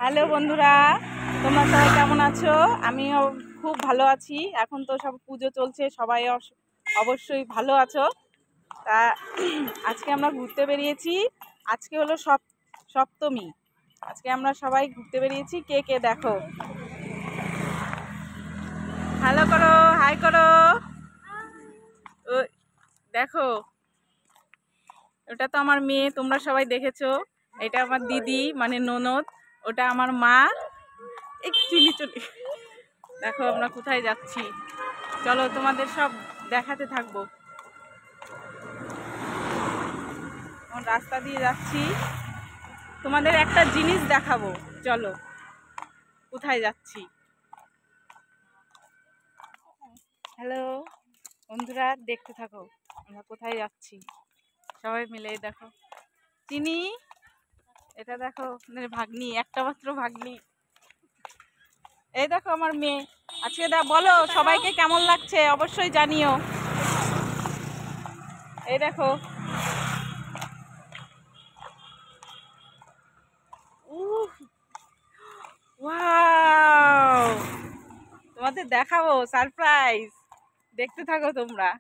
Hello বন্ধুরা, তোমরা সবাই কেমন আছো? আমিও খুব ভালো আছি। এখন তো সব পুজো চলছে, সবাই অবশ্যই ভালো আছো। তা আজকে আমরা ঘুরতে বেরিয়েছি। আজকে হলো সপ্তমী। আজকে আমরা সবাই ঘুরতে বেরিয়েছি। কে কে দেখো, হ্যালো করো, হাই করো। ও দেখো, ওটা তো আমার মেয়ে, তোমরা সবাই দেখেছো। এটা আমার দিদি মানে ননদ, ওটা আমার মা। চলি দেখো আমরা কোথায় যাচ্ছি, চলো তোমাদের সব দেখাতে থাকবো। রাস্তা দিয়ে যাচ্ছি, তোমাদের একটা জিনিস দেখাবো। চলো কোথায় যাচ্ছি। হ্যালো বন্ধুরা, দেখতে থাকো আমরা কোথায় যাচ্ছি। সবাই মিলে দেখো, চিনি, এটা দেখো ভাগ্নি, একটা মাত্র ভাগ্নি। এই দেখো আমার মেয়ে। আজকে বলো সবাইকে কেমন লাগছে, অবশ্যই জানিও। এই দেখো, ওয়াও, তোমাদের দেখাবো সারপ্রাইজ, দেখতে থাকো তোমরা।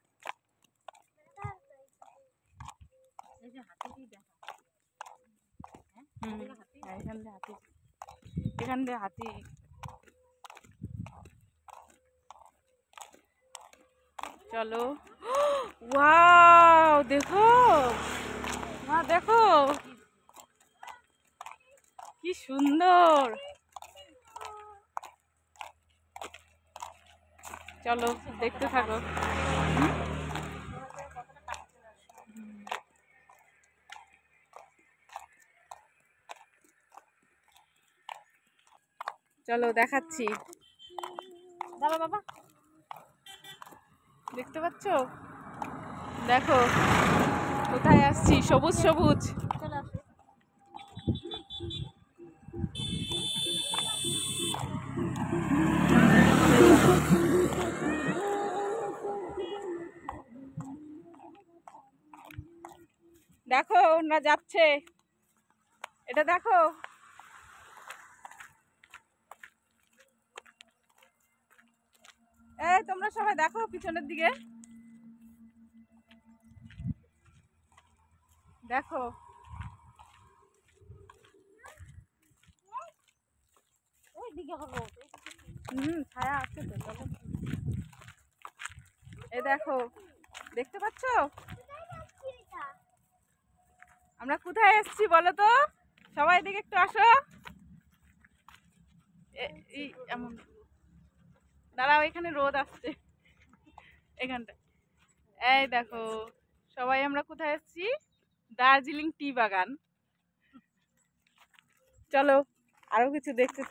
এখান দিয়ে হাতি, চলো। ওয়াও, দেখো মা, দেখো কি সুন্দর। চলো দেখতে থাকো। চলো দেখাচ্ছি, দাঁড়া বাবা, দেখতে পাচ্ছ? দেখো কোথায় আসছি, সবুজ সবুজ। দেখো ওরা যাচ্ছে, এটা দেখো। এই তোমরা সবাই দেখো পিছনের দিকে, দেখো ছায়া আছে তো, চলো। এই দেখো, দেখতে পাচ্ছ আমরা কোথায় এসেছি বলো তো? সবাই দিকে একটু আসো। এমন দাঁড়াও, এখানে রোদ আসছে এখানটা। এই দেখো সবাই আমরা কোথায় এসেছি, দার্জিলিং টি বাগান। চলো আরো কিছু দেখতে।